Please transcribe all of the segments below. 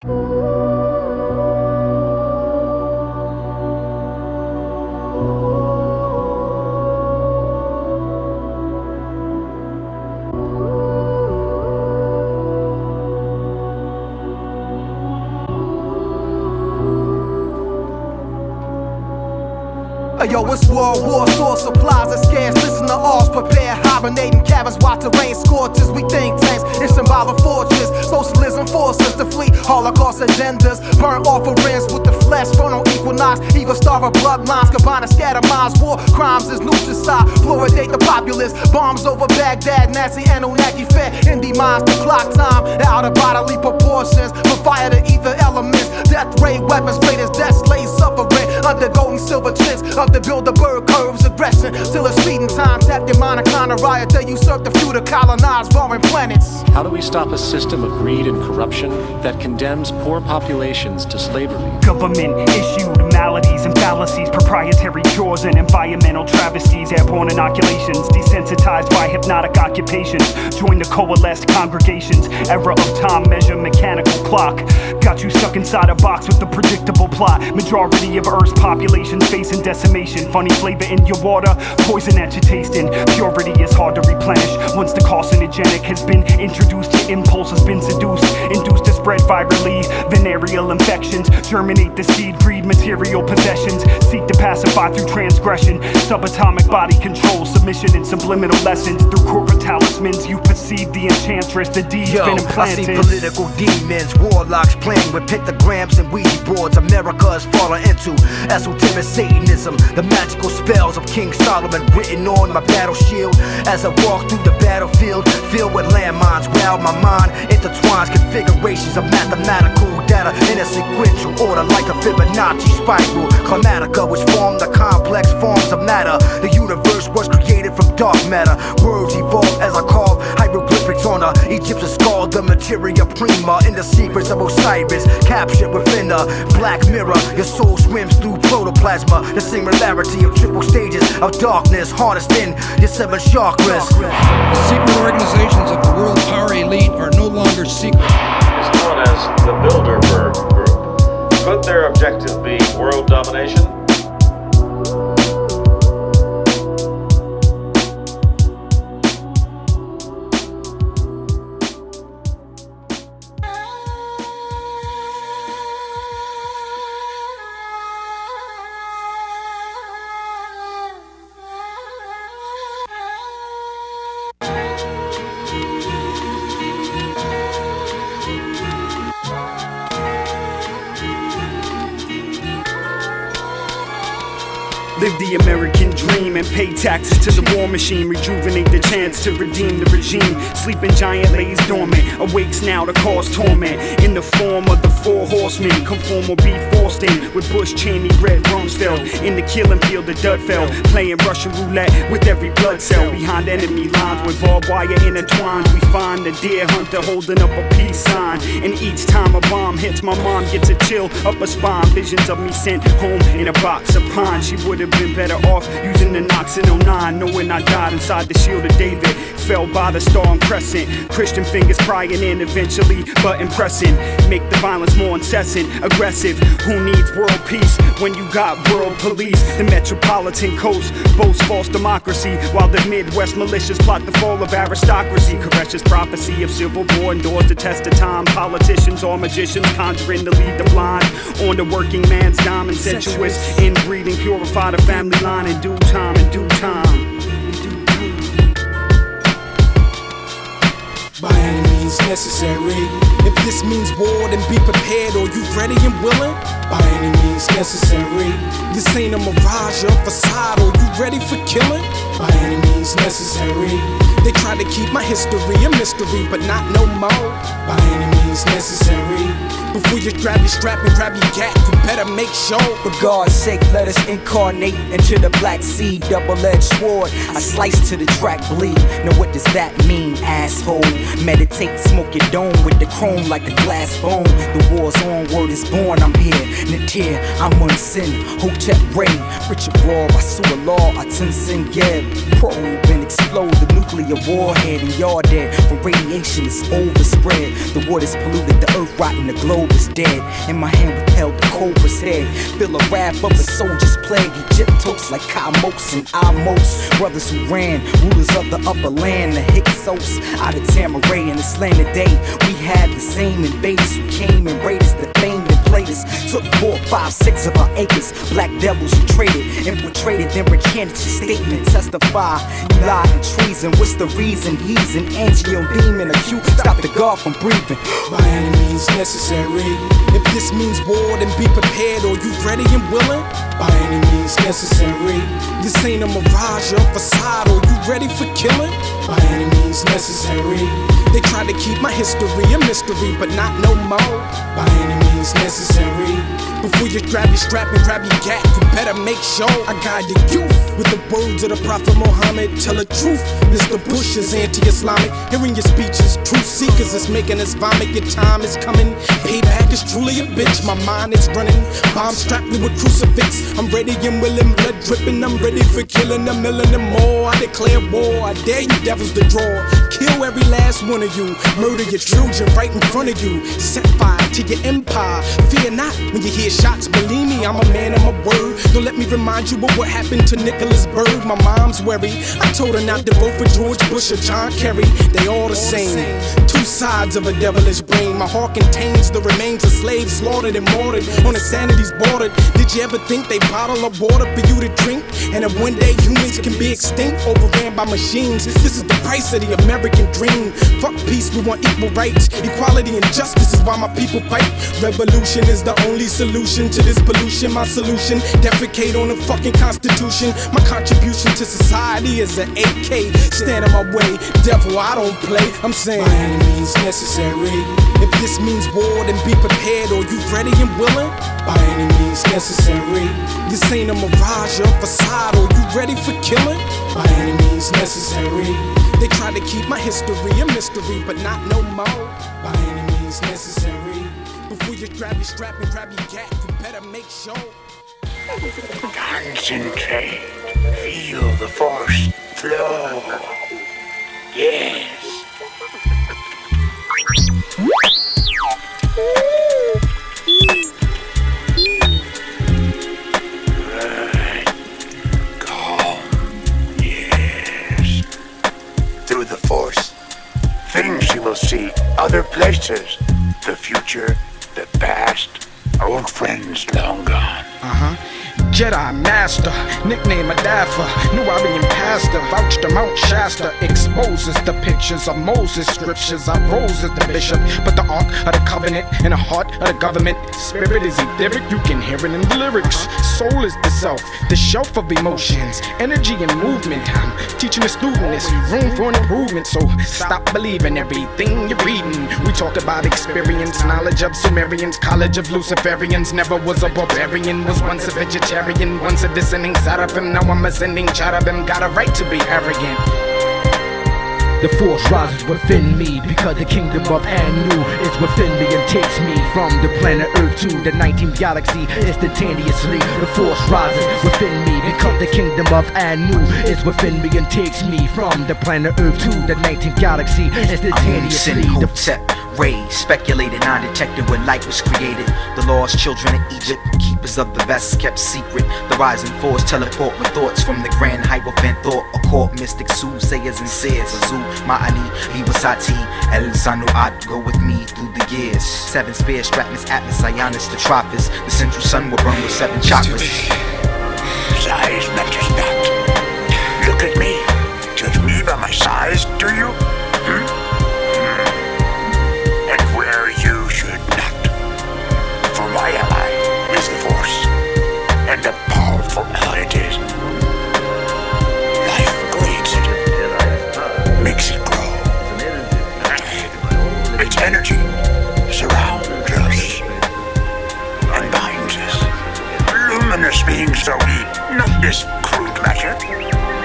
Yo, it's world war, source supplies are scarce. Listen to ours, prepare hibernating cabins while terrain scorches. We think tanks in symbolic fortress. Socialism forces to flee Holocaust agendas. Burn offerings with the flesh, burn on equinox. Evil starve of bloodlines, combine and scatter minds. War crimes is nutricide, fluoridate the populace. Bombs over Baghdad, Nazi Anunnaki fed. Indie minds to clock time out of bodily proportions. From fire to ether elements, death ray weapons, straight as death slaves suffering under gold and silver tricks of the Bilderberg curves, aggression still a speeding time. Tap your mind and climb a riot. They usurp the few to colonize foreign planets. How do we stop a system of greed and corruption that condemns poor populations to slavery? Government-issued maladies and fallacies, proprietary cures and environmental travesties, airborne inoculations, desensitized by hypnotic occupations. Join the coalesced congregations. Era of time, measure mechanical clock. Got you stuck inside a box with a predictable plot. Majority of Earth's populations facing decimation. Funny flavor in your water, poison that you're tasting. Purity is hard to replenish. Once the carcinogenic has been introduced, your impulse has been seduced. Induced to spread virally, venereal infections. Germinate the seed, breed material possessions. Seek to pacify through transgression. Subatomic body control, submission and subliminal lessons. Through corporate talismans, you perceive the enchantress. The deed's been implanted. I see political demons, warlocks playing with pictograms and Ouija boards. America has fallen into esoteric Satanism. The magical spells of King Solomon written on my battle shield. As I walk through the battlefield, filled with landmines. Wow, my mind intertwines configurations of mathematical data in a sequential order like a Fibonacci spiral. Climatica, which form the complex forms of matter. The universe was created from dark matter. Words evolve as I carve hieroglyphics on a Egyptian skull. The materia prima in the secrets of Osiris, captured within a black mirror. Your soul swims through protoplasma. The singularity of triple stages of darkness harnessed in your 7 chakras. The secret organizations of the world power elite are no longer secret. It's known as the Bilderberg Group. Could their objective be world domination? Live the American dream and pay taxes to the war machine. Rejuvenate the chance to redeem the regime. Sleeping giant lays dormant, awakes now to cause torment. In the form of the 4 horsemen, conform or be forced in. With Bush, Cheney, Red, Rumsfeld. In the killing field, the dud fell. Playing Russian roulette with every blood cell. Behind enemy lines with barbed wire intertwined, we find the deer hunter holding up a peace sign. And each time a bomb hits, my mom gets a chill up her spine. Visions of me sent home in a box of pine. She would have been better off using the Knox in 09, knowing I died inside the shield of David. Fell by the star and crescent. Christian fingers prying in eventually, but impressing. Make the violence more incessant, aggressive. Who needs world peace when you got world police? The metropolitan coast boasts false democracy, while the Midwest militias plot the fall of aristocracy. Koresh's prophecy of civil war endures the test of time. Politicians or magicians conjuring to lead the blind on the working man's dime. Incestuous inbreeding, purify the family line in due time, in due time. By any means necessary. If this means war, then be prepared. Are you ready and willing? By any means necessary. This ain't a mirage or a facade. Are you ready for killing? By any means necessary. They try to keep my history a mystery, but not no more. By any means necessary. Before you grab your strap and grab your gat, you better make sure. For God's sake, let us incarnate into the Black Sea. Double-edged sword, I slice to the track bleed. Now what does that mean, asshole? Meditate, smoke your dome with the chrome like a glass bone. The war's on, word is born, I'm here. Natir, I'm on sin, Hotep Ray. Richard Raw, Rasul Allah, Atensin Geb. Probe and explode the nuclear warhead. And y'all dead from radiation, it's overspread. The water's polluted, the earth rotting, the globe globe is dead. In my hand withheld the cobra's head. Feel a wrath of the soldier's plague. Egyptos like Kamos and Amos. Brothers who ran, rulers of the upper land. The Hyksos out of Tamaray in this land today. We had the same invaders who came and raided us, the famed and played us. Took 4, 5, 6 of our acres. Black devils who traded, infiltrated, then recanted your statement. Testify, you lie and treason. What's the reason? He's an angio demon. Acute, stop the guard from breathing. By any means necessary. If this means war, then be prepared. Or you ready and willing? By any means necessary. This ain't a mirage or a facade. Or you ready for killing? By any means necessary. They try to keep my history a mystery, but not no more. By any means necessary. Before you grab your strap and grab your gat, you better make sure I guide the youth with the words of the Prophet Muhammad. Tell the truth, Mr. Bush is anti-Islamic. Hearing your speeches, truth seekers is making us vomit. Your time is coming, payback is truly a bitch. My mind is running, bomb strapped with a crucifix. I'm ready and willing, blood dripping. I'm ready for killing a million and more. I declare war, I dare you devils to draw. Kill every last one of you, murder your children right in front of you. Set fire to your empire. Fear not when you hear shots, believe me, I'm a man of my word. Don't let me remind you of what happened to Nicholas Bird. My mom's worried, I told her not to vote for George Bush or John Kerry. They all the same, two sides of a devilish brain. My heart contains the remains of slaves slaughtered and martyred on insanity's border. Did you ever think they bottle up water for you to drink? And that one day humans can be extinct, overran by machines. This is the price of the American dream. Fuck peace, we want equal rights. Equality and justice is why my people fight. Revolution is the only solution to this pollution. My solution, defecate on the fucking Constitution. My contribution to society is an AK. Stand in my way, devil, I don't play. I'm saying, by any means necessary. If this means war, then be prepared. Or you ready and willing? By any means necessary. This ain't a mirage or a facade. Or you ready for killing? By any means necessary. They try to keep my history a mystery, but not no more. By any means necessary. Before you grab your strap and grab your gat, you better make sure. Concentrate. Feel the force flow. Yes. Good. Calm. Yes. Through the force, things you will see, other places, the future, the past, old friends long gone. Jedi Master, nickname Adafa, Nuwaubian Pastor, vouch to Mount Shasta, exposes the pictures of Moses, scriptures, I rose as the bishop, but the Ark of the Covenant in the heart of the government, spirit is etheric, you can hear it in the lyrics, soul is the self, the shelf of emotions, energy and movement, I'm teaching the student this, room for an improvement, so stop believing everything you're reading, we talk about experience, knowledge of Sumerians, college of Luciferians, never was a barbarian, was once a vegetarian, once a descending seraphim, now I'm ascending cherubim, got a right to be arrogant. The force rises within me because the kingdom of Anu is within me and takes me from the planet Earth to the 19th galaxy instantaneously. The force rises within me because the kingdom of Anu is within me and takes me from the planet Earth to the 19th galaxy instantaneously. Ray speculated, non-detected when light was created. The lost children of Egypt, keepers of the vest kept secret. The rising force teleport with thoughts from the grand Hierophant thought. Occult mystic soothsayers and seers. Azul, Ma'ani, Liwasati, El Sanuat, go with me through the years. 7 spears, Stratmus, Atlas, Ionis, the Trophus. The central sun will burn with 7 chakras. Size matters not. Look at me. Judge me by my size, do you? You should not. For my ally is the force, and a powerful ally it is. Life creates it, makes it grow. Its energy surrounds us and binds us. Luminous beings though we, not this crude matter.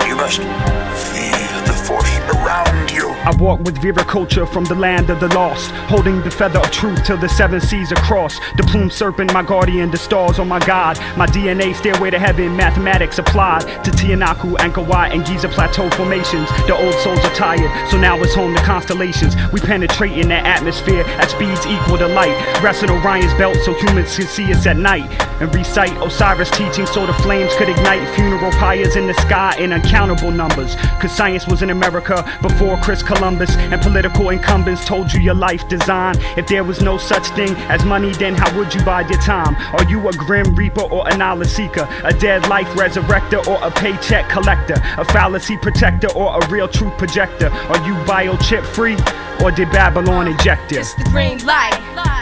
You must feel the force around you. I walk with viriculture from the land of the lost, holding the feather of truth till the seven seas are crossed. The plumed serpent, my guardian, the stars, oh my God. My DNA, stairway to heaven, mathematics applied to Tiahuanaco, Angkor Wat, and Giza Plateau formations. The old souls are tired, so now it's home to constellations. We penetrate in that atmosphere at speeds equal to light. Rest in Orion's belt so humans can see us at night. And recite Osiris' teaching so the flames could ignite funeral pyres in the sky in uncountable numbers. Cause science was in America before Chris Columbus, and political incumbents told you your life design. If there was no such thing as money, then how would you bide your time? Are you a grim reaper or a knowledge seeker? A dead life resurrector or a paycheck collector? A fallacy protector or a real truth projector? Are you biochip free or did Babylon eject you? It's the green light.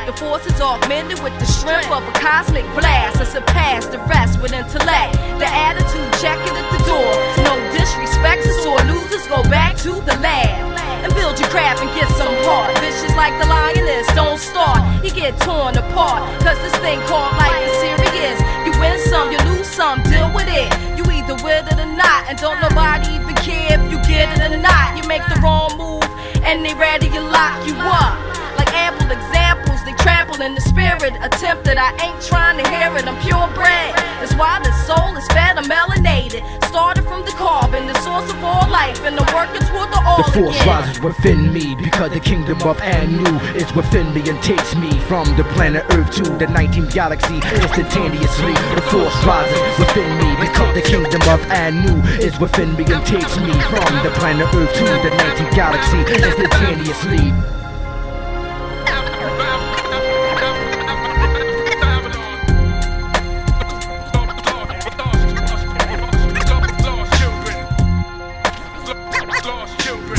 The force is augmented with the strength of a cosmic blast that surpass the rest with intellect. The attitude checking at the door. No disrespect, the sore losers go back to the lab and build your craft and get some heart. Vicious like the lioness, don't start. You get torn apart, cause this thing called life is serious. You win some, you lose some, deal with it. You either with it or not, and don't nobody even care if you get it or not. You make the wrong move and they ready to lock you up. Like ample examples, they trample in the spirit. Attempted, I ain't trying to hear it, I'm purebred. That's why the soul is fed, I'm melanated. Started from the carbon, the source of all life, and I'm working toward the all The force again. rises within me because the kingdom of Anu is within me and takes me from the planet Earth to the 19th galaxy instantaneously. The force rises within me because the kingdom of Anu is within me and takes me from the planet Earth to the 19th galaxy instantaneously.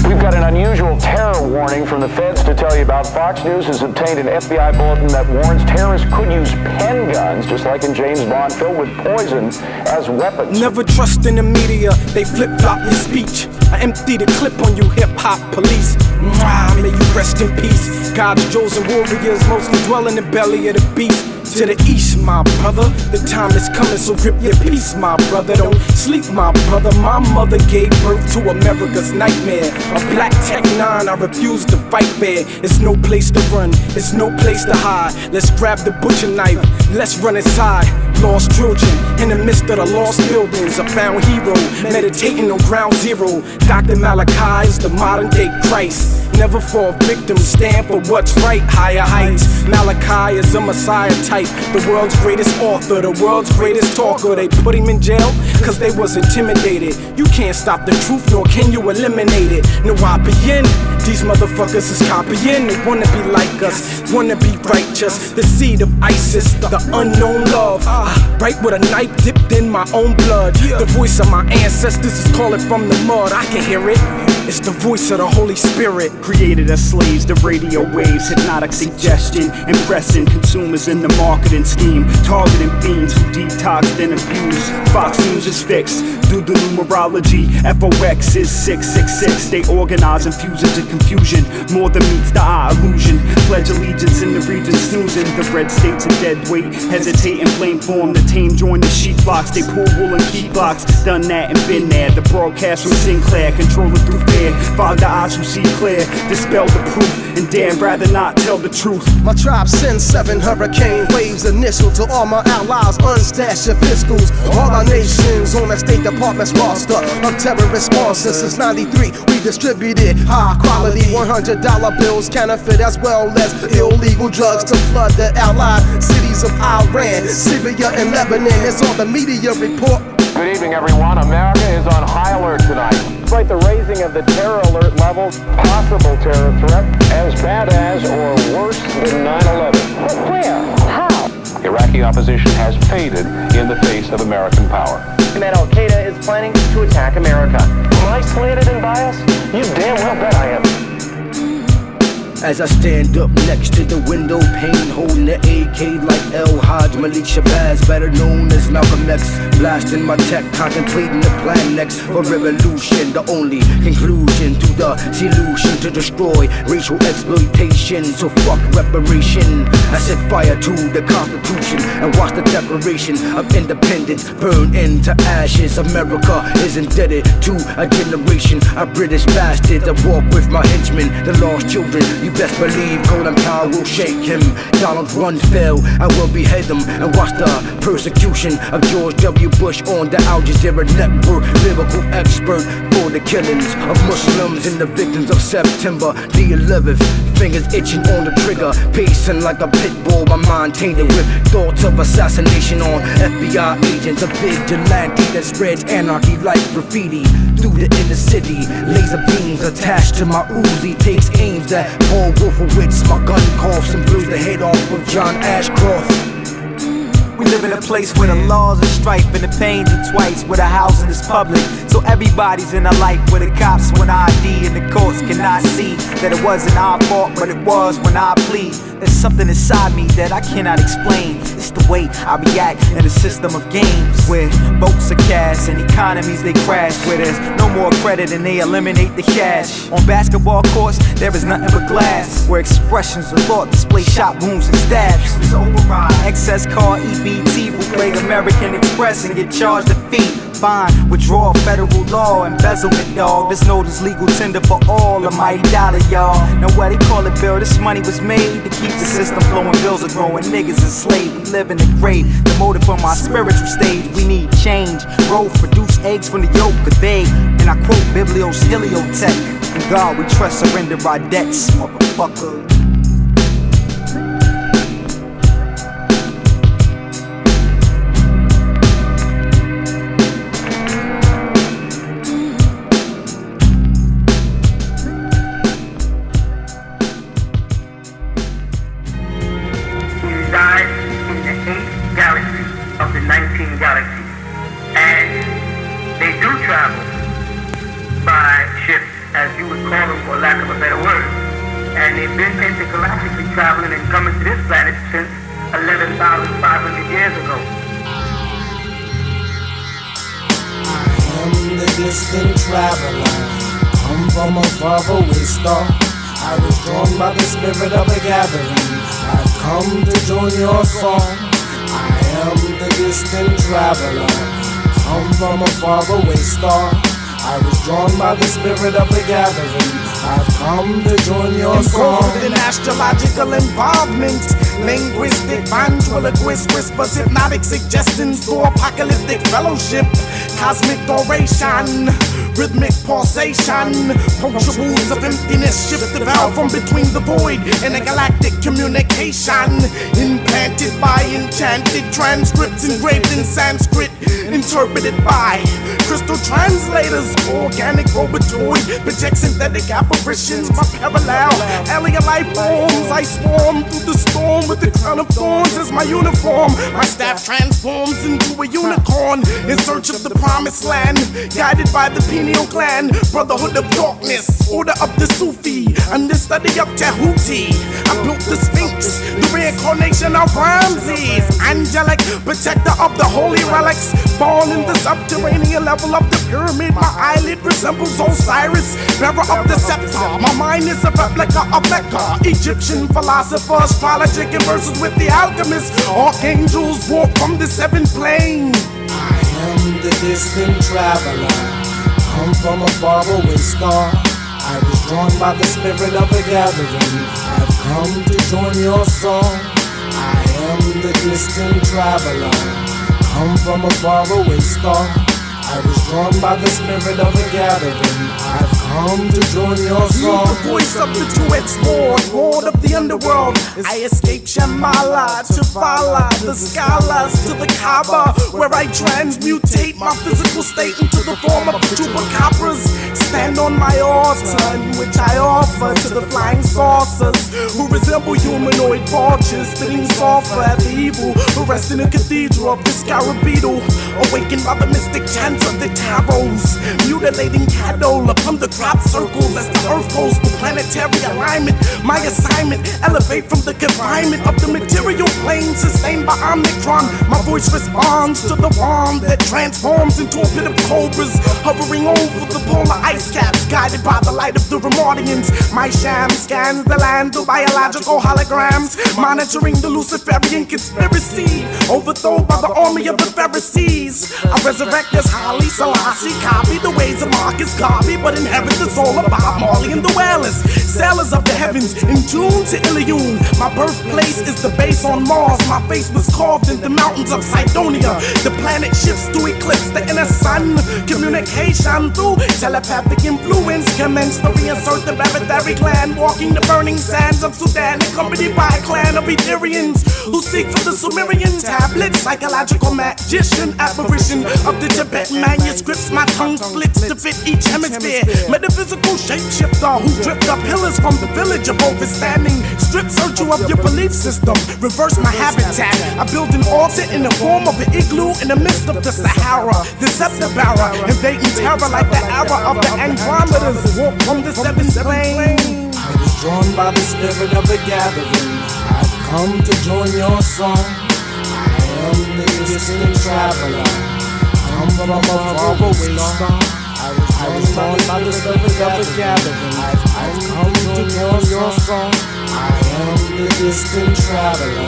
We've got an unusual terror warning from the feds to tell you about. Fox News has obtained an FBI bulletin that warns terrorists could use pen guns, just like in James Bond, filled with poison as weapons. Never trust in the media, they flip-flop your speech. I empty the clip on you hip-hop police. Mwah, may you rest in peace. God's chosen warriors mostly dwell in the belly of the beast. To the east, my brother, the time is coming, so grip your peace, my brother. Don't sleep, my brother. My mother gave birth to America's nightmare. A black Tech 9, I refuse to fight fair. It's no place to run, it's no place to hide. Let's grab the butcher knife, let's run inside. Lost children in the midst of the lost buildings. A found hero meditating on ground zero. Dr. Malachi is the modern day Christ. Never fall victim, stand for what's right. Higher heights. Malachi is a messiah type, the world's greatest author, the world's greatest talker. They put him in jail cause they was intimidated. You can't stop the truth, nor can you eliminate it. Nuwaupian, these motherfuckers is copying. They wanna be like us, wanna be righteous. The seed of ISIS, the unknown love. Right with a knife dipped in my own blood. The voice of my ancestors is calling from the mud. I can hear it. It's the voice of the Holy Spirit. Created as slaves to radio waves, hypnotic suggestion, impressing consumers in the marketing scheme, targeting fiends who detox then abuse. Fox News is fixed through the numerology. FOX is 666. They organize and fuse into confusion, more than meets the eye illusion. Pledge allegiance in the region snoozing. The red states a dead weight, hesitate and blame form. The tame join the sheep blocks. They pull wool and keep blocks. Done that and been there. The broadcast from Sinclair, control it through fear. Fog the eyes who see clear, dispel the proof, and dare rather not tell the truth. My tribe sends 7 hurricane waves initial to all my allies, unstash your pistols. All our nations on the State Department's roster of terror responses. Since 93, we distributed high quality $100 bills, counterfeit as well as illegal drugs to flood the allied cities of Iran, Syria, and Lebanon. It's all the media report. Good evening, everyone. America is on high alert tonight. Despite the raising of the terror alert levels, possible terror threat as bad as or worse than 9/11. But where? How? Iraqi opposition has faded in the face of American power. And that Al-Qaeda is planning to attack America. Am I slanted and biased? You damn well bet I am. As I stand up next to the window pane, holding the AK like El Haj Malik Shabazz, better known as Malcolm X. Blasting my tech, contemplating the plan next for revolution. The only conclusion to the solution to destroy racial exploitation. So fuck reparation. I set fire to the Constitution and watch the Declaration of Independence burn into ashes. America is indebted to a generation of British bastards that walk with my henchmen, the lost children. You best believe Colin Powell will shake him. Donald Rumsfeld, I will behead him, and watch the persecution of George W. Bush on the Al Jazeera network. Lyrical expert for the killings of Muslims and the victims of September the 11th. Fingers itching on the trigger, pacing like a pit bull. My mind tainted with thoughts of assassination on FBI agents. A vigilante that spreads anarchy like graffiti through the inner city. Laser beams attached to my Uzi takes aims that Paul Wolfowitz. My gun coughs and blows the head off of John Ashcroft. We live in a place where the laws are strife and the pains are twice, where the housing is public, so everybody's in a light, where the cops want ID and the courts cannot see that it wasn't our fault, but it was when I plead. There's something inside me that I cannot explain. It's the way I react in a system of games where votes are cast and economies they crash, where there's no more credit and they eliminate the cash. On basketball courts there is nothing but glass, where expressions of thought display shot wounds and stabs. It's override. Excess car EBT will play American Express and get charged a fee. Fine, withdraw federal law, embezzlement, dog. This note is legal tender for all, a mighty dollar, y'all. Now what they call it bill, this money was made to keep the system flowing. Bills are growing, niggas enslaved, we live in the grave. The motive for my spiritual stage, we need change. Growth, produce eggs from the yolk of they. And I quote Biblios Heliotech. In God we trust, surrender our debts, motherfucker. Traveling and coming to this planet since 11,500 years ago. I am the distant traveler, come from a faraway star. I was drawn by the spirit of a gathering, I've come to join your song. I am the distant traveler, come from a faraway star. I was drawn by the spirit of the gathering, I've come to join your song. Involved in astrological involvement, linguistic, ventriloquist whispers, hypnotic suggestions through apocalyptic fellowship, cosmic oration, rhythmic pulsation, punctuals of emptiness, shift the valve from between the void and a galactic communication, implanted by enchanted transcripts engraved in Sanskrit, interpreted by crystal translators, organic robotoid, project synthetic apparitions, my parallel, alien life forms. I swarm through the storm with the crown of thorns as my uniform. My staff transforms into a unicorn in search of the promised land, guided by the pineal gland, brotherhood of darkness, order of the Sufi, understudy of Tahuti. I built the Sphinx, the reincarnation of Ramses, angelic protector of the holy relics, born in the subterranean level of the pyramid. My eyelid resembles Osiris, bearer of the scepter. My mind is a replica of Mecca, Egyptian philosopher, astrology converses with the alchemists. Archangels walk from the seventh plane. I am the distant traveler, come from a faraway star. I was drawn by the spirit of a gathering, I've come to join your song. I am the distant traveler, come from a faraway star. I was drawn by the spirit of a gathering, I've come to join your song. The voice of the two-edged sword, lord of the underworld. I escape Shambhala to Vala, the scholars to the Kaaba, where I transmutate my physical state into the form of chupacabras. Stand on my altar, in which I offer to the flying saucers, who resemble humanoid vultures, spitting sulfur at the evil, who rest in a cathedral of the scarab beetle, awakened by the mystic chants of the tarots, mutilating cattle upon the top circles as the earth goes through planetary alignment. My assignment, elevate from the confinement of the material plane sustained by Omicron. My voice responds to the wand that transforms into a pit of cobras hovering over the polar ice caps, guided by the light of the Remordians. My sham scans the land through biological holograms, monitoring the Luciferian conspiracy, overthrown by the army of the Pharisees. I resurrect as Holly Selassie, copy the ways of Marcus Garvey, but inherit the soul of Bob Marley and the Whalers, sailors of the heavens, in tune to Ilion. My birthplace is the base on Mars. My face was carved in the mountains of Cydonia. The planet shifts to eclipse the inner sun. Communication through telepathic influence commenced to reinsert the Baradari clan, walking the burning sands of Sudan, accompanied by a clan of Etherians who seek for the Sumerian tablets. Psychological magician, apparition of the Tibetan manuscripts. My tongue splits to fit each hemisphere. Metaphysical shapeshifter who dripped up pillars from the village of overstanding. Strip search you of your belief system, reverse my habitat. I build an altar in the form of an igloo in the midst of the Sahara. Deceptive era, invading terror like the era of the Andromedas. Walk from the seventh plane. I was drawn by the spirit of a gathering. I've come to join your song. I am the distant traveler. I'm from a faraway star. I was drawn by the spirit of a gathering. I've come to join your song. I am the distant traveler.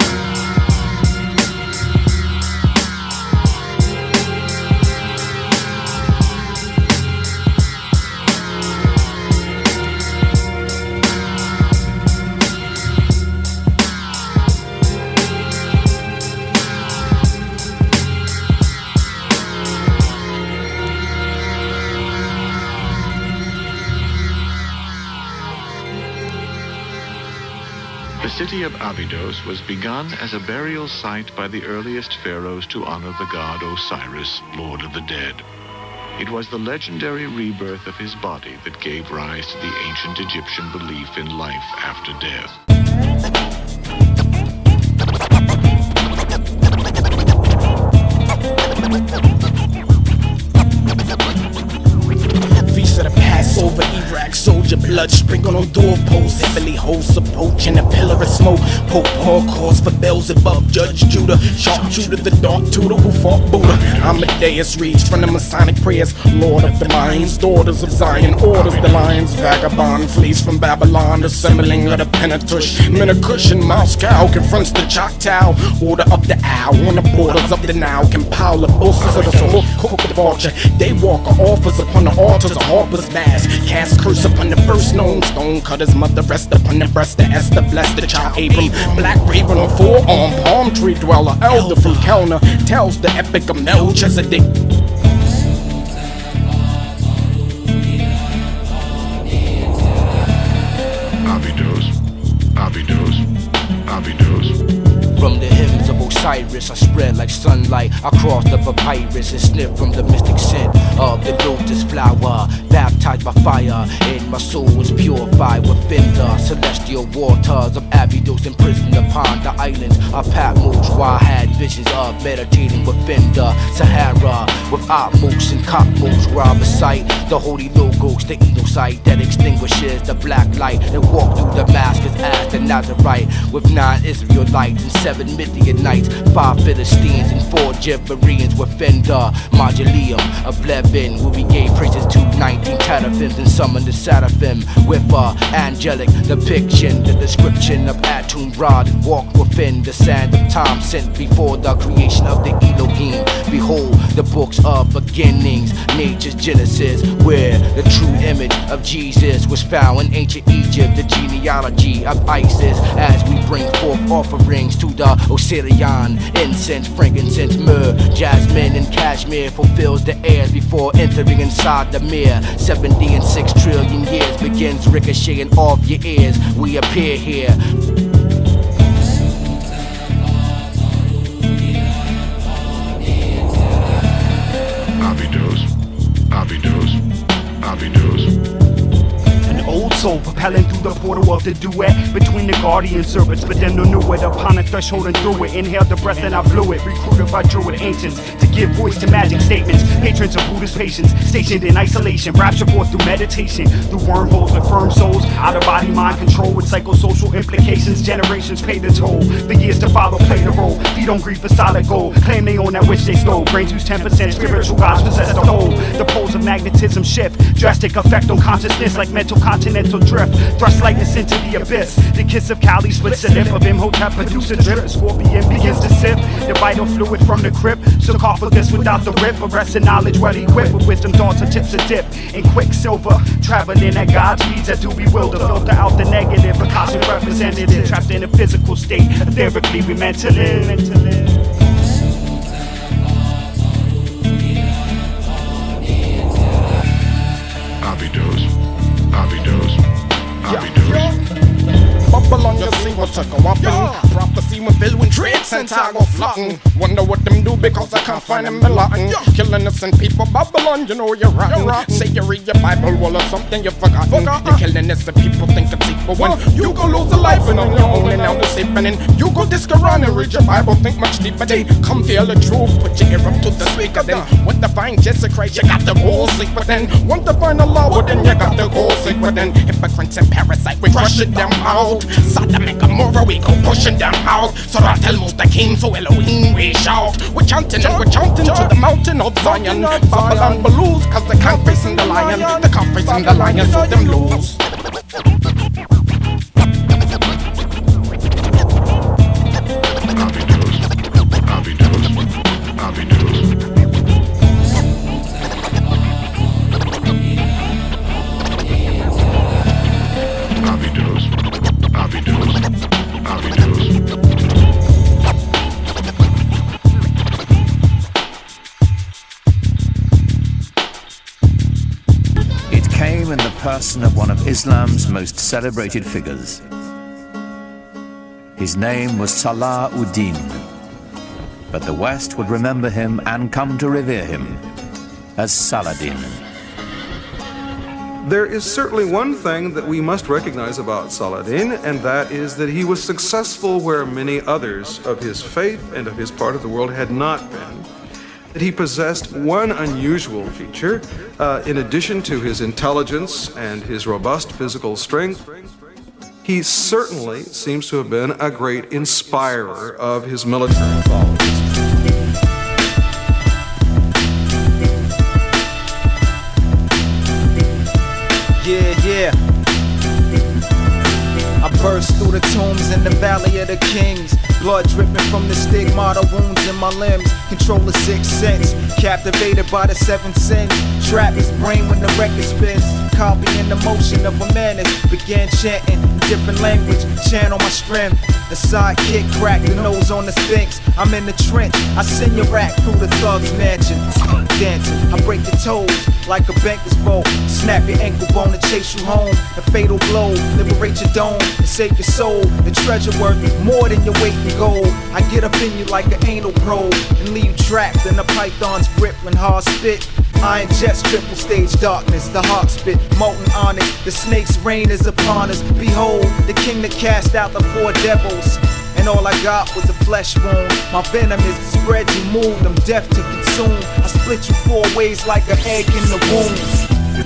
The city of Abydos was begun as a burial site by the earliest pharaohs to honor the god Osiris, Lord of the Dead. It was the legendary rebirth of his body that gave rise to the ancient Egyptian belief in life after death. Feast of the Passover, Iraq soldier blood sprinkled on doorposts. Heavenly hosts approaching a pillar of smoke. Pope Paul calls for Beelzebub, Judge Judah, sharpshooter, the dark tutor who fought Buddha. Amadeus reads from the Masonic prayers. Lord of the Mayans, daughters of Zion, orders the lions. Vagabond flees from Babylon, assembling of the Pentateuch. Minakush in Moscow confronts the Choctaw. Order of the owl on the borders of the Nile. Compile the boasts of the soul, cook the vulture. Daywalker offers upon the altars of Harper's Mass. Cast curse upon the first known stone cutter's mother. Rest upon the breast of Esther. Bless the child Abram. Black raven on forearm. Palm tree dweller. Elder from Kelner. Tells the epic of Melchizedek. From the hymns of Osiris, I spread like sunlight across the papyrus and sniff from the mystic scent of the lotus flower. Baptized by fire, and my soul was purified within the celestial waters of Abydos, imprisoned upon the islands of Patmos, where I had visions of meditating within the Sahara with Atmos and Cosmos, where I recite the holy logos, the Enosite that extinguishes the black light and walk through Damascus as the Nazarite with 9 Israelites and 7 Midianites, 5 Philistines and 4 Jebureans within the mausoleum of Lebanon, where we gave praises to 19 teraphims and summoned the seraphim with angelic depiction, the description of Atum Rod, and walked within the sand of time sent before the creation of the Elohim. Behold the books of beginnings, nature's genesis, where the true image of Jesus was found in ancient Egypt, the genealogy of Isis, as we bring forth offerings to the Osirian. Incense, frankincense, myrrh, jasmine, and cashmere fulfills the airs before entering inside the mirror. 76 trillion years begins ricocheting off your ears. We appear here. Abydos. An old soul propelling through the portal of the duet between the guardian servants, but then knew it upon a threshold and through it. Inhaled the breath and I blew it. Recruited by druid ancients to give voice to magic statements. Patrons of Buddhist patience, stationed in isolation, rapture forth through meditation, through wormholes with firm souls, out of body mind control with psychosocial implications. Generations pay the toll. The years to follow play the role. Feed on grief for solid gold. Claim they own that which they stole. Brains use 10%. Spiritual gods possess the whole. The poles of magnetism shift. Drastic effect on consciousness like mental continental drift. Thrust lightness into the abyss. The kiss of Kali splits the lip of Imhotep. Produce a drip. A scorpion begins to sip the vital fluid from the crypt. Sarcophagus without the rip. Arresting knowledge well equipped with wisdom thoughts and tips of dip. In quicksilver. Traveling at God's speeds that do bewilder. Filter out the negative. A cosmic representative. Trapped in a physical state. Etherically we meant to live. Abydos, Abydos, Abydos. Babylon, you see what's a go up in. Prophecy when filled with trade center go flooding. Wonder what them do because I can't find them belonging. Killing innocent people, Babylon, you know you're rotten. Say you read your Bible, well or something you've forgotten. You're killing innocent people, think it's equal when you go lose a life and on your own and now the safe and you go this Quran and read your Bible, think much deeper. They come feel the truth, put your ear up to the speaker. Then want to find Jesus Christ, you got to go seek. But then want to find Allah, well then you got to go seek. But then hypocrites and parasite, we crushing them out. Sodom and Gomorrah, we go pushing them out. So I tell Mustaqim, so Elohim we shout. We're chanting and we're chanting to the mountain of Zion. Babylon will lose cause they can't face in the lion. They can't face in the lion, so them lose. In the person of one of Islam's most celebrated figures. His name was Salah ud-Din, but the West would remember him and come to revere him as Saladin. There is certainly one thing that we must recognize about Saladin, and that is that he was successful where many others of his faith and of his part of the world had not been. That he possessed one unusual feature, in addition to his intelligence and his robust physical strength. He certainly seems to have been a great inspirer of his military followers. Yeah. I burst through the tombs in the Valley of the Kings. Blood dripping from the stigmata wounds in my limbs. Control the sixth sense. Captivated by the seven sins. Trap his brain when the record spins. Copying the motion of a menace. Began chanting different language. Channel my strength. The sidekick crack the nose on the Sphinx. I'm in the trench. I send your rack through the thug's mansion. Dancing. I break your toes like a banker's vault. Snap your ankle bone to chase you home. The fatal blow. Liberate your dome and save your soul. The treasure worth more than your weight in gold. I get up in you like an anal probe and leave you trapped in the python's grip when hard spit. Iron jets, triple stage darkness, the heart spit, molten onyx. The snake's reign is upon us. Behold, the king that cast out the four devils. And all I got was a flesh wound. My venom is spread, you moved, I'm deaf to consume. I split you 4 ways like an egg in the womb.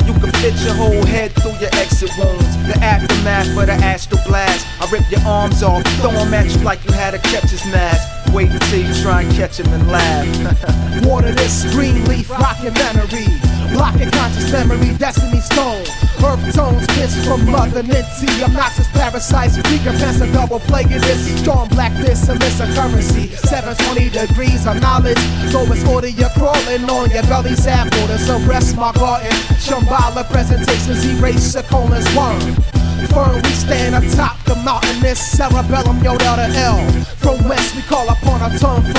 You can fit your whole head through your exit wounds. The aftermath of the astral blast. I rip your arms off, throw them at you like you had a catcher's mask. Wait until you try and catch him and laugh. Water this green leaf documentary. Blocking conscious memory, destiny stone. Earth tones, bits from Mother Ninty. Obnoxious parasites, recompense a double plague of this. Storm black this, a miss a currency. 720 degrees of knowledge. Lowest order, you're crawling on your belly's apple. There's a rest my garden. Shambhala presentations, erase a colon's worm. Firm, we stand atop the mountain, this cerebellum, Yoda to L. From whence we call upon a tongue for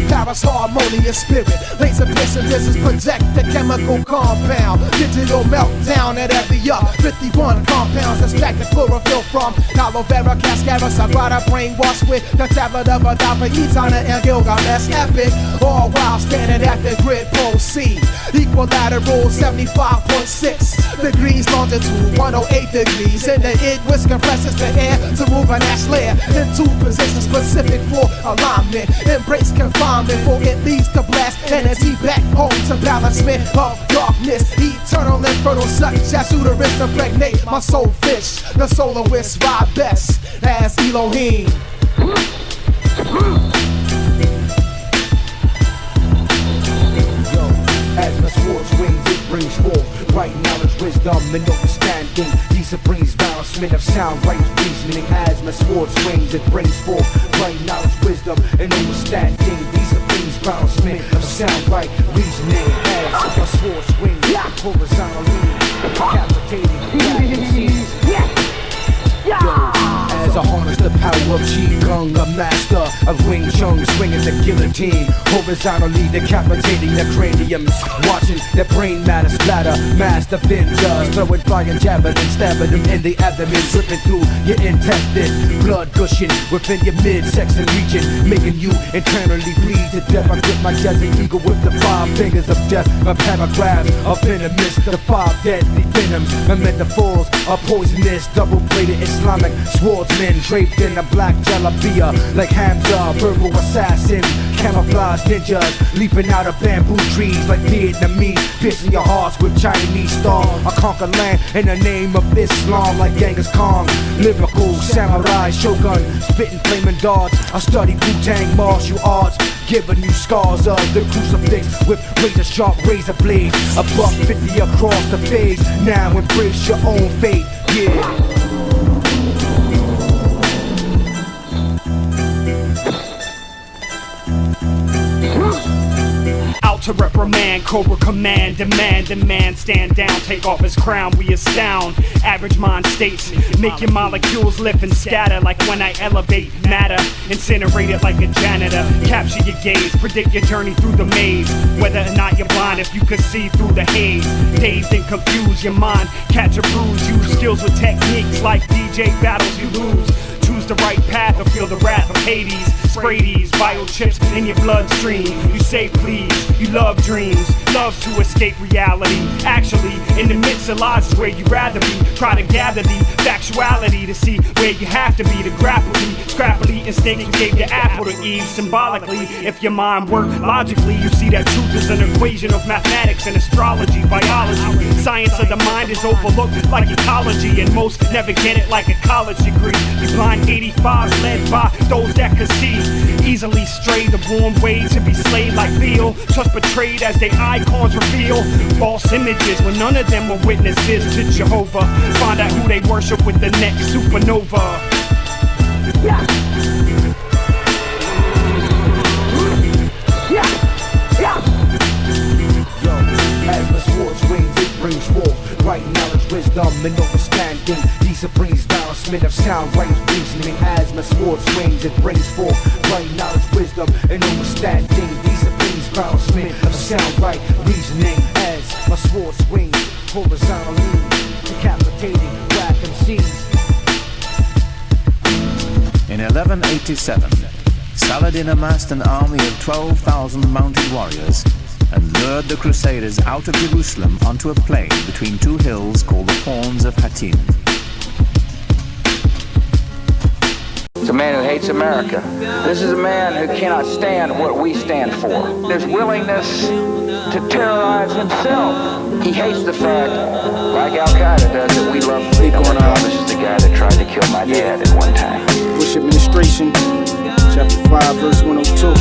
Paris harmonious spirit. Laser piercing business project the chemical compound. Digital meltdown at every 51 compounds. Extract the chlorophyll from aloe vera, cascara, sagrada, brainwash with the tablet of Adapa, Etana, and Gilgamesh epic. All while standing at the grid pole C. Equilateral 75.6 degrees longitude, 108 degrees. In the id, which compresses the air to move an ash layer into position specific for alignment. Embrace confinement for it leads to blast energy back home to balancement of darkness. Eternal and fertile such as uterus impregnate my soul fish. The soloists ride best as Elohim. As my sword swings, it brings forth right knowledge, wisdom, and understanding. These brings balancement of sound, right reasoning. As my sword swings, it brings forth right knowledge, wisdom, and understanding. These brings balancement of sound, right reasoning. As my sword swings, horizontally decapitating. As I harness the power of Qigong, a master of Wing Chun, swinging the guillotine, horizontally decapitating the craniums, watching their brain matter splatter, master vendors, throwing flying javelins, stabbing them in the abdomen, dripping through your intestines, blood gushing within your midsection region, making you internally bleed to death. I grip my desert eagle with the 5 fingers of death, my paragraph of venomous, the 5 deadly venoms, my metaphors are poisonous, double-bladed Islamic swordsmen draped in a black jalabia like Hamza, verbal assassin, camouflage ninjas leaping out of bamboo trees like Vietnamese, piercing your hearts with Chinese stars. I conquer land in the name of Islam like Genghis Khan, lyrical samurai shogun, spitting flaming darts. I study Wu-Tang martial arts, giving you scars of the crucifix with razor sharp razor blades. A buck 50 across the face. Now embrace your own fate. Yeah. Out to reprimand, Cobra command, demand, stand down, take off his crown, we astound. Average mind states, make your molecules lift and scatter like when I elevate matter, incinerate it like a janitor, capture your gaze, predict your journey through the maze, whether or not you're blind if you could see through the haze, dazed and confused, your mind catch a bruise, use skills with techniques like DJ battles you lose. Choose the right path or feel the wrath of Hades. Spray these vital chips in your bloodstream. You say please, you love dreams, love to escape reality. Actually, in the midst of lies is where you'd rather be. Try to gather the factuality to see where you have to be to grapple the scrappily instinct you gave your apple to Eve. Symbolically, if your mind worked logically, you see that truth is an equation of mathematics and astrology, biology. Science of the mind is overlooked like ecology, and most never get it like a college degree. You blind 85 led by those that could see, easily stray the warm way to be slayed like Theo, trust betrayed as their icons reveal false images when none of them were witnesses to Jehovah. Find out who they worship with the next supernova. Yeah. As my sword swings, it brings forth right knowledge, wisdom, and understanding. These brings balancement of sound, right reasoning. As my sword swings, it brings forth right knowledge, wisdom, and understanding. These brings balancement of sound, right reasoning. As my sword swings, horizontally decapitating black MCs. In 1187, Saladin amassed an army of 12,000 mounted warriors and lured the Crusaders out of Jerusalem onto a plain between 2 hills called the Horns of Hattin. It's a man who hates America. This is a man who cannot stand what we stand for. There's willingness to terrorize himself. He hates the fact, like Al-Qaeda does, that we love freedom. This is the guy that tried to kill my dad at one time. Bush administration, chapter 5, verse 102.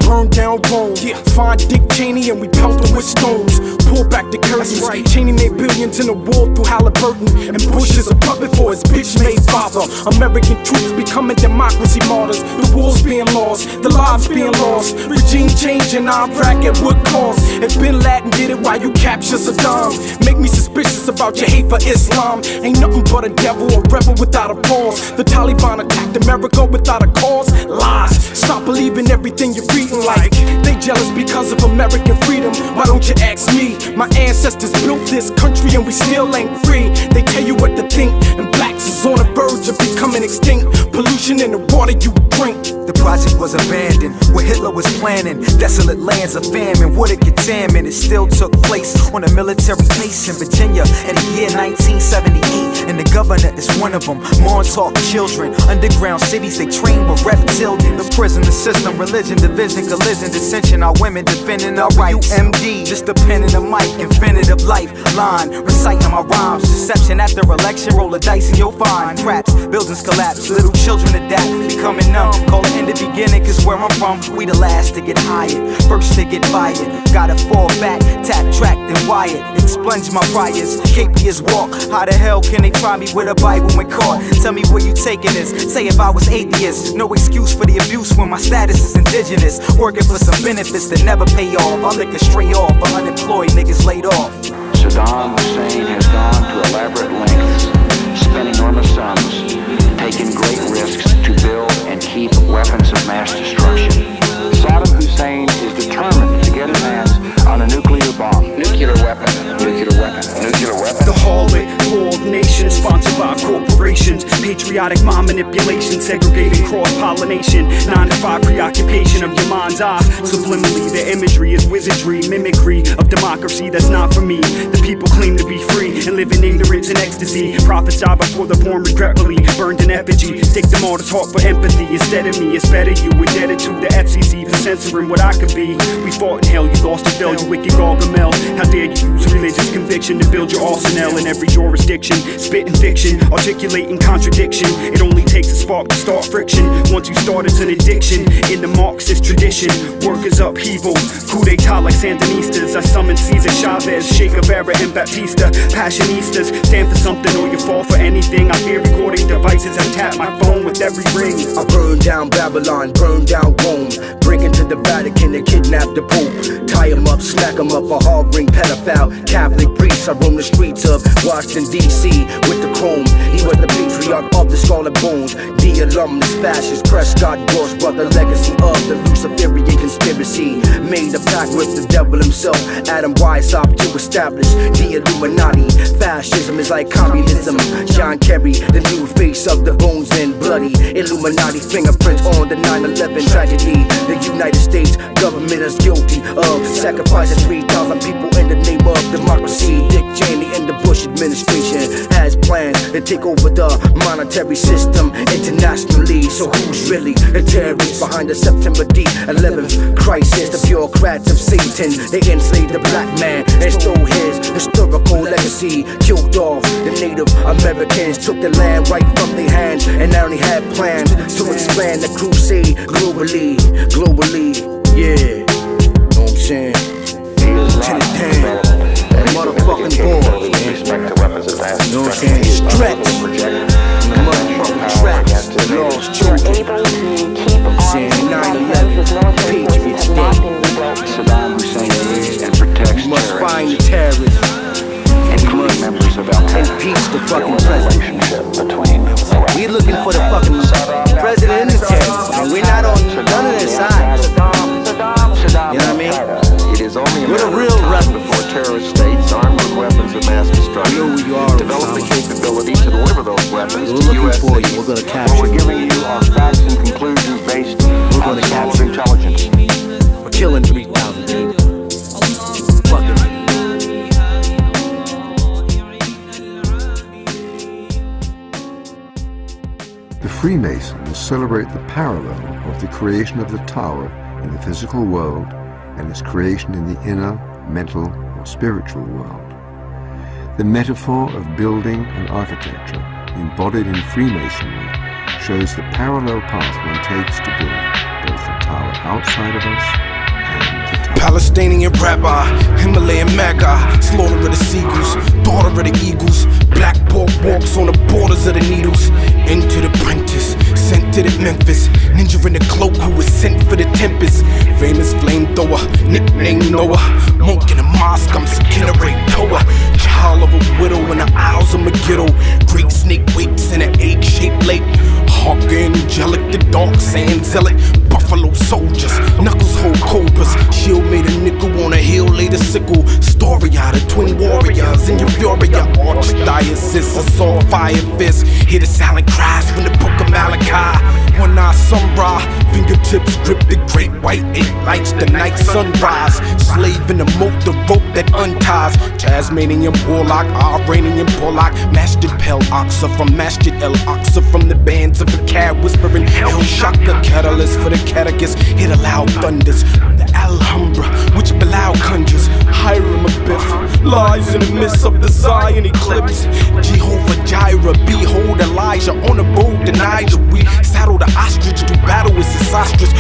Burn down Rome, find Dick Cheney and we pelt him with stones. Pull back the curtains, Cheney made billions in a war through Halliburton, and Bush is a puppet for his bitch-made father. American troops becoming democracy martyrs. The wars being lost, the lives being lost. Regime change in Iraq at what cost? If Bin Laden did it, why you capture Saddam? Make me suspicious about your hate for Islam. Ain't nothing but a devil, a rebel without a pause. The Taliban attacked America without a cause. Lies, believing everything you're reading like they jealous because of American freedom. Why don't you ask me? My ancestors built this country and we still ain't free. They tell you what to think, and blacks is on the verge of becoming extinct. Pollution in the water you drink. The project was abandoned, where Hitler was planning desolate lands of famine. Would it contaminate? It still took place on a military base in Virginia in the year 1978, and the governor is one of them. Montauk children, underground cities they train with reptilian. The prison system, religion, division, collision, dissension. Our women defending our rights. UMD, just a pen and a mic, infinitive lifeline, reciting my rhymes. Deception after election, roll a dice and you'll find traps. Buildings collapse, little children adapt, becoming numb. Call it in the beginning, cause where I'm from, we the last to get hired, first to get fired. Gotta fall back, tap, track, then wired. Expunge my priors, KP walk. How the hell can they try me with a Bible when caught? Tell me where you taking this. Say if I was atheist, no excuse for the abuse when my status is indigenous. Working for some benefits that never pay off. I lick a straight off for unemployed niggas laid off. Saddam Hussein has gone to elaborate lengths, spent enormous sums, taken great risks to build and keep weapons of mass destruction. Saddam Hussein is determined to get his hands on a nuclear bomb. Nuclear weapon. Nuclear weapon. Nuclear weapon. The harlot, world nation, sponsored by corporations. Patriotic mind manipulation, segregated cross-pollination. 9 to 5 preoccupation of your mind's eye. Subliminally, the imagery is wizardry, mimicry of democracy that's not for me. The people claim to be free and live in ignorance and ecstasy. Prophets die before they're born regretfully, burned in effigy. Stick them all to talk for empathy. Instead of me, it's better you. Indebted to the FCC for censoring what I could be. We fought in hell, you lost and fell, you wicked Gargamel. How dare you use religious conviction to build your arsenal in every jurisdiction. Spitting fiction, articulating contradiction. It only takes a spark to start friction. Once you start, it's an addiction. In the Marxist tradition, workers upheaval, coup d'etat like Sandinistas. I summon Cesar Chavez, Che Guevara and Baptista. Passionistas, stand for something or you fall for anything. I hear recording devices, I tap my phone with every ring. I burn down Babylon, burn down Rome, break into the Vatican and kidnap the Pope. Tie him up, smack him up, a harboring pedophile Catholic priest. I roam the streets of Washington D.C. with the chrome. He was the patriarch of the Scarlet Bones, the alumnus fascist Prescott Bush, brother legacy of the Luciferian conspiracy. Made a pact with the devil himself, Adam Weishaupt, to establish the Illuminati. Fascism is like communism. John Kerry, the new face of the bones and bloody Illuminati fingerprints on the 9/11 tragedy. The United States government is guilty of sacrificing 3,000 people in the name of democracy. Dick Cheney and the Bush administration has plans to take over the monetary system internationally. So who's really the terrorist behind the September the 11th crisis? The bureaucrats of Satan, they enslaved the black man and stole his historical legacy. Killed off the Native Americans, took the land right from their hands, and now they had plans to expand the crusade globally, yeah. Know what I'm saying? Lieutenant Dan, motherfucking boy. Know what I'm saying? Stretch. The motherfucking tracks. The lost children. Saying 9/11, Patriots Day. Saddam Hussein leads and protects You must terrorists, find the terrorists, including members of Al Qaeda. impeach the fucking president. Between We're looking for the fucking president and the terrorists, and we're not on none of their sides. You know what I mean? It is only a We're the matter real of time rebels. before terrorist states armed with weapons of mass destruction We know who you are, develop the Osama. capability to deliver those weapons We're to looking U.S. for you. cities. We're gonna Well, capture we're you. giving you our facts and conclusions based We're on gonna solid capture you. intelligence. We're killing 3,000 people. Fucking. The Freemasons celebrate the parallel of the creation of the tower in the physical world and its creation in the inner, mental, or spiritual world. The metaphor of building and architecture embodied in Freemasonry shows the parallel path one takes to build both the tower outside of us and the tower. Palestinian rabbi, Himalayan magi, slaughter of the seagulls, daughter of the eagles, black pork walks on the borders of the needles. Entered Apprentice, sent to the Memphis, ninja in the cloak who was sent for the tempest. Famous flamethrower, nickname Noah, monk in a mosque, I'm Sakinare Toa. Child of a widow in the Isles of Megiddo, great snake wakes in an egg-shaped lake. Hawk angelic, the dark sand zealot, buff buffalo soldiers. Knuckles hold cobras, shield made a nickel, on a hill laid a sickle. Story out of twin warriors in Euphoria. Archdiocese, assault, fire fist. Hear the silent cries from the book of Malachi. One-eye sunbra, fingertips grip the great white eight lights, the night sunrise. Slave in the moat, the rope that unties. Tasmanian warlock, Iranian Pollock. Mastered Pel Oxa from Masjid El Aqsa. From the bands of the cat whispering El Shaka. Catalyst for the catechist, hit a loud thunders. The Alhambra, which Bilal conjures. Hiram Abiff lies in the midst of the Zion eclipse. Jehovah Jireh, behold Elijah on the road to Niger. We saddle the ostrich to battle with disastrous.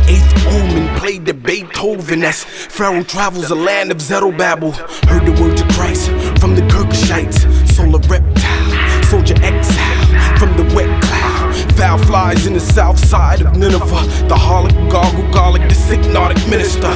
Eighth Omen played the Beethoven-esque. Pharaoh travels the land of Zerubbabel. Heard the words of Christ from the Girgashites. Solar reptile, soldier exile from the wet cloud. Foul flies in the south side of Nineveh. The harlot, gargle, the sick Nordic minister.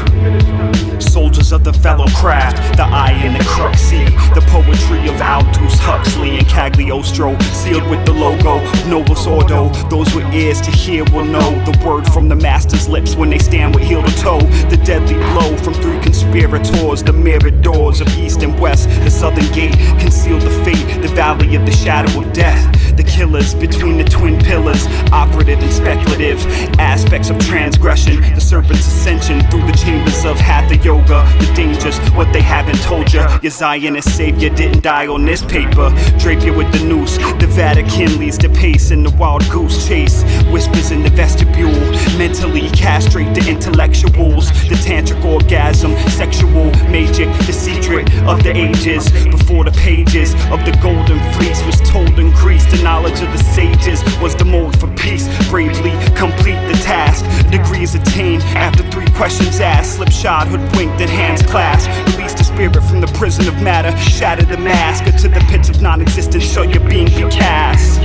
Soldiers of the fellow craft, the eye and the crux see. The poetry of Aldous Huxley and Cagliostro, sealed with the logo of Novus Ordo. Those with ears to hear will know the word from the master's lips when they stand with heel to toe. The deadly blow from three conspirators, the mirrored doors of east and west. The southern gate concealed the fate, the valley of the shadow of death. The killers between the twin pillars, operative and speculative aspects of transgression. The serpent's ascension through the chambers of Hatha Yoga. The dangers, what they haven't told you. Your Zionist savior didn't die on this paper. Drape you with the noose. The Vatican leads the pace in the wild goose chase. Whispers in the vestibule. Mentally castrate the intellectuals. The tantric orgasm, sexual magic, the secret of the ages. Before the pages of the golden fleece was told in Greece, the knowledge of the sages was the mold for peace. Bravely complete the task. Degrees attained after 3 questions asked. Slipshod, hoodwinked, and hands clasped. Release the spirit from the prison of matter. Shatter the mask into the pits of non-existence. Show your being be cast.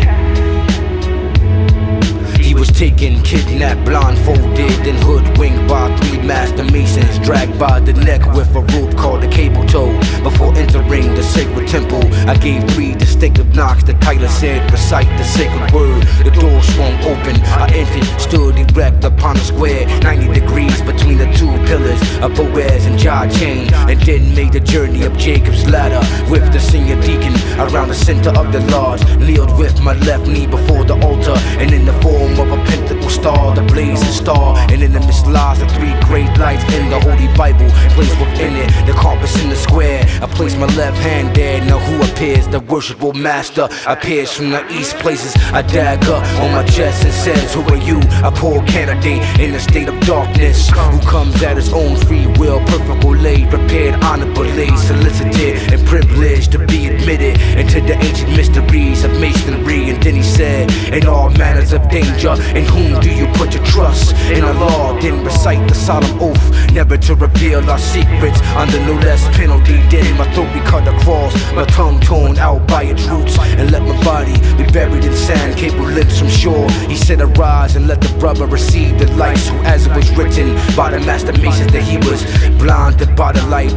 He was taken, kidnapped, blindfolded, and hoodwinked by 3 master masons, dragged by the neck with a rope called a cable tow. Before entering the sacred temple, I gave 3 distinctive knocks. The Tyler said, recite the sacred word. The door swung open. I entered, stood erect upon a square, 90 degrees between the 2 pillars of Boaz and Jah chain, and then made the journey up Jacob's ladder with the senior deacon around the center of the lodge. Kneeled with my left knee before the altar, and in the form of a pentacle star, the blazing star, and in the midst lies the 3 great lights in the Holy Bible. Placed within it, the compass in the square. I place my left hand there. Now who appears? The worshipful master appears from the east. Places a dagger on my chest and says, who are you? A poor candidate in a state of darkness, who comes at his own free will, perfectly laid, prepared, honorably, solicited and privileged to be admitted into the ancient mysteries of masonry. And then he said, in all manners of danger, in whom do you put your trust? In Allah, then recite the solemn oath, never to reveal our secrets under no less penalty. Then my throat be cut across, my tongue torn out by its roots, and let my body be buried in sand, cable lips from shore. He said, arise and let the brother receive the lights, who as it was written by the master masons that he was blinded by the light.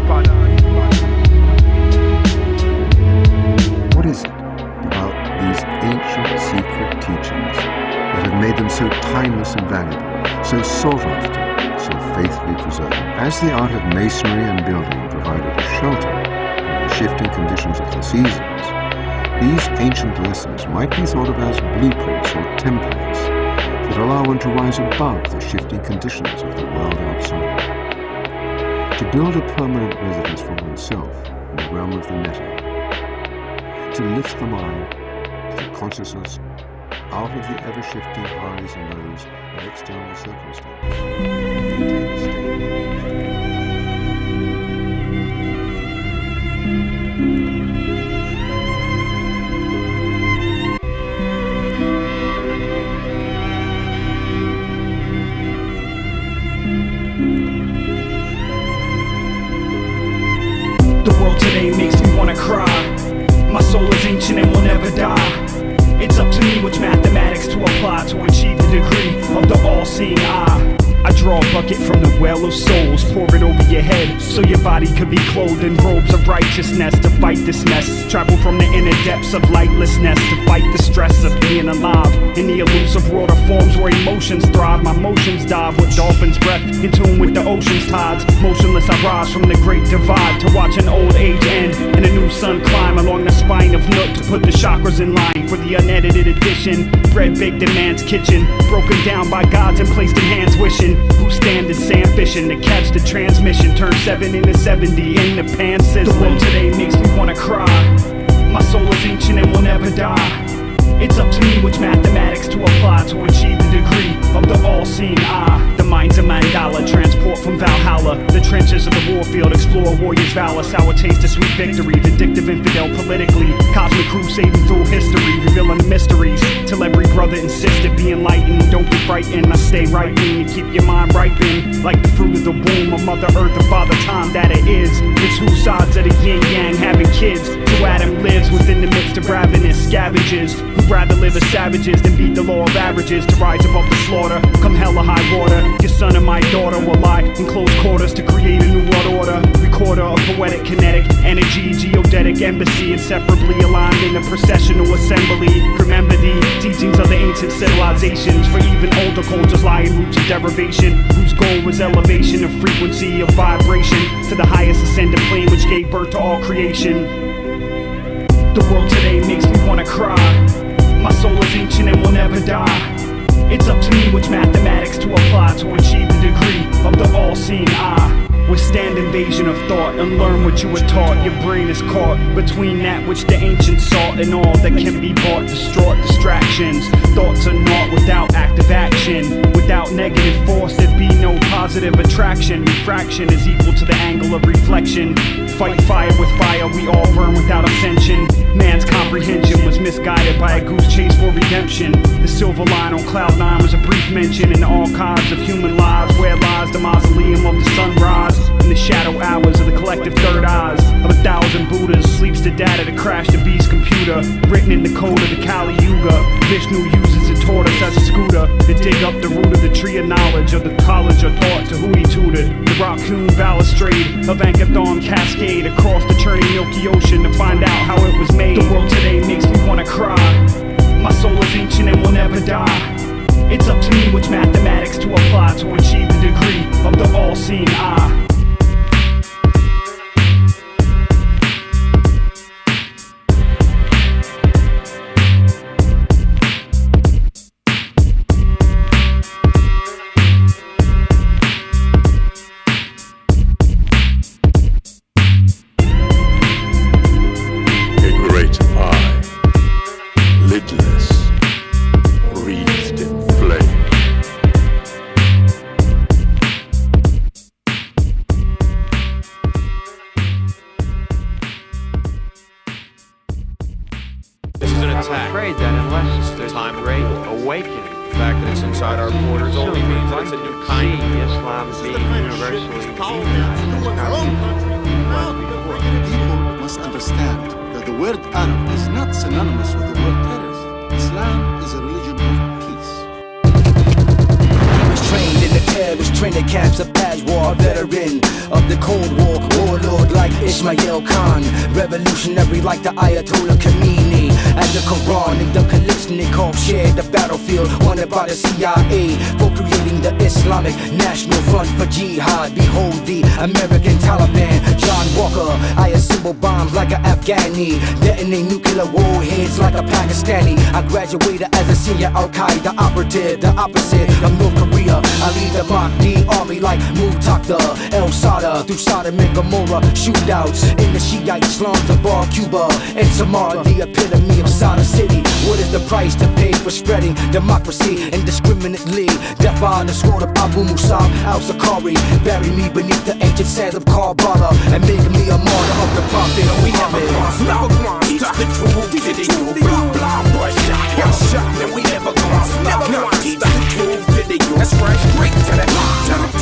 What is it about these ancient secret teachings that have made them so timeless and valuable, so sought after, so faithfully preserved? As the art of masonry and building provided shelter from the shifting conditions of the seasons, these ancient lessons might be thought of as blueprints or templates that allow one to rise above the shifting conditions of the world outside, to build a permanent residence for oneself in the realm of the meta, to lift the mind, the consciousness, out of the ever-shifting highs and lows of external circumstances, and maintain a state of nature. The world today makes me wanna cry. My soul is ancient and will never die. It's up to me which mathematics to apply to achieve the degree of the all-seeing eye. I draw a bucket from the well of souls, pour it over your head so your body could be clothed in robes of righteousness to fight this mess. Travel from the inner depths of lightlessness to fight the stress of being alive in the elusive world of forms where emotions thrive. My motions dive with dolphins' breath, in tune with the ocean's tides. Motionless I rise from the great divide to watch an old age end and a new sun climb along the spine of Nut to put the chakras in line for the unedited edition. Bread baked in man's kitchen, broken down by gods and placed in hands wishing. Who stand in sand fishing to catch the transmission? Turn 7 into 70 in the pan sizzling. The world today makes me wanna cry. My soul is ancient and will never die. It's up to me which mathematics to apply to achieve the degree of the all-seeing eye. The mind's a mandala, transport from Valhalla. The trenches of the warfield, explore warrior's valor. Sour taste of sweet victory, vindictive infidel politically. Cosmic crusading through history, revealing the mysteries. Till every brother and sister be enlightened. Don't be frightened, I stay right in to keep your mind ripened. Like the fruit of the womb, a mother earth, the father time that it is. It's two sides of the yin yang having kids. So Adam lives within the midst of ravenous scavengers who'd rather live as savages than beat the law of averages. To rise above the slaughter, come hell or high water. Your son and my daughter will lie in close quarters to create a new world order. Recorder of poetic kinetic energy, geodetic embassy, inseparably aligned in a processional assembly. Remember the teachings of the ancient civilizations, for even older cultures lie in roots of derivation, whose goal was elevation of frequency of vibration to the highest ascended plane which gave birth to all creation. The world today makes me wanna cry. My soul is ancient and will never die. It's up to me which mathematics to apply to achieve the degree of the all-seeing eye. Withstand invasion of thought and learn what you were taught. Your brain is caught between that which the ancients sought and all that can be bought. Distraught distractions, thoughts are naught without active action. Without negative force there'd be no positive attraction. Refraction is equal to the angle of reflection. Fight fire with fire, we all burn without ascension. Man's comprehension was misguided by a goose chase for redemption. The silver line on cloud 9 was a brief mention in the archives of human lives, where lies the mausoleum of the sunrise. In the shadow hours of the collective third eyes of 1,000 Buddhas, sleeps the data to crash the beast computer. Written in the code of the Kali Yuga, Vishnu uses a tortoise as a scooter to dig up the root of the tree of knowledge of the college of thought to who he tutored. The raccoon balustrade of Ankathon cascade across the churning Milky Ocean to find out how it was made. The world today makes me wanna cry. My soul is ancient and will never die. It's up to me which mathematics to apply to achieve the degree of the all-seeing eye. Revolutionary like the Ayatollah Khomeini and the Quran and the Kolishnikov shared the battlefield wanted by the CIA for creating the Islamic National Front for Jihad. Behold the American Taliban, John Walker. I assemble bombs like an Afghani, detonate nuclear warheads like a Pakistani. I graduated as a senior Al-Qaeda operative, the opposite of North Korea. I lead the Mahdi army like Mutakta, El Sada, through Sodom and Gomorrah shootouts in the Shiite slums of Bar Cuba and Samara, the epitome of Sada City. What is the price to pay for spreading democracy indiscriminately? Death by the sword of Abu Musab al-Sakari. Bury me beneath the ancient sands of Karbala and make me a martyr of the prophet. We never teach the truth to the youth. Blah, blah, shot, and we never gonna stop. Teach the truth to the youth. That's right, straight to the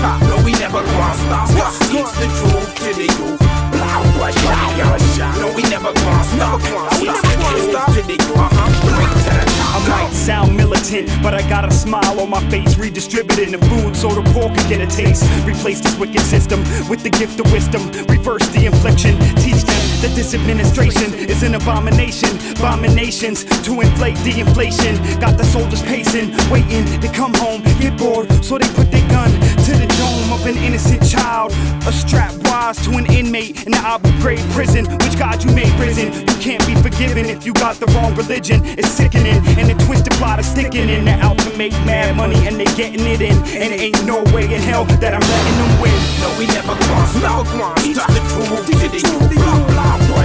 top. No, we never gonna stop. Teach the truth to the youth. Blah, blah, shot, no, we never gonna stop. Teach the truth to the youth. Straight to the top. I might sound militant, but I got a smile space, redistributing the food so the poor could get a taste. Replace this wicked system with the gift of wisdom. Reverse the inflection, teach them that this administration is an abomination. Bombing nations to inflate the inflation. Got the soldiers pacing, waiting to come home, get bored, so they put their gun to the dome of an innocent child. A strap wise to an inmate in the Abu Ghraib prison. Which God you made prison? You can't be forgiven if you got the wrong religion. It's sickening, and the twisted plot is sticking in. They're out to make mad money and they getting it in. And there ain't no way in hell that I'm letting them win. No, we never gonna stop. Teach the truth to the youth. Blah, boy,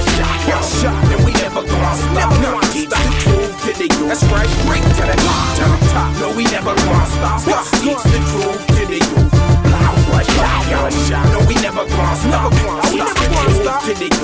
shot. And we never gonna stop. Teach the truth to the youth. That's right, straight to the top. No, we never gonna stop. Teach the truth to the youth. Blah, boy, shot. No, we never gonna stop. Teach the truth to the youth.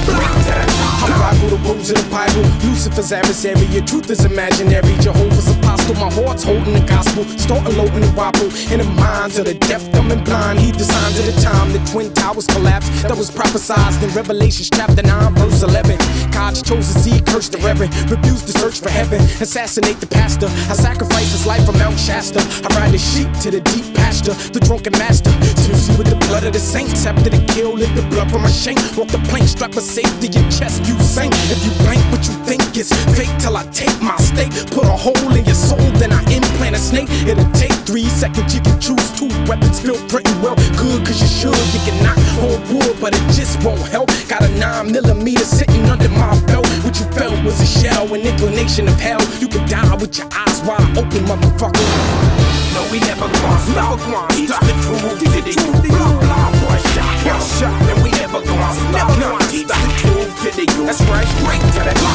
Straight to the top. I rival the rules of the Bible. Lucifer's adversary, your truth is imaginary. Jehovah's apostle, my heart's holding the gospel. Starting low in the wobble. In the minds of the deaf, dumb, and blind. He designed at the time the Twin Towers collapsed. That was prophesied in Revelation chapter 9, verse 11. God's chosen seed cursed the reverend. Refused to search for heaven. Assassinate the pastor. I sacrifice his life from Mount Shasta. I ride the sheep to the deep pasture. The drunken master. Tipsy with the blood of the saints. After the kill, lit the blood from my shank. Walk the plank, strap a safe to your chest. You sing. If you blank what you think is fake till I take my stake. Put a hole in your soul, then I implant a snake. It'll take 3 seconds, you can choose 2 weapons. Feel pretty well good, cause you should. You can knock on wood, but it just won't help. Got a 9mm sitting under my belt. What you felt was a shell, an inclination of hell. You can die with your eyes wide open, motherfucker. No, we never gonna stop. Teach the truth to the youth. Blah, boy, shot. And we never gonna stop. Teach the truth to the youth. That's right, straight to the top.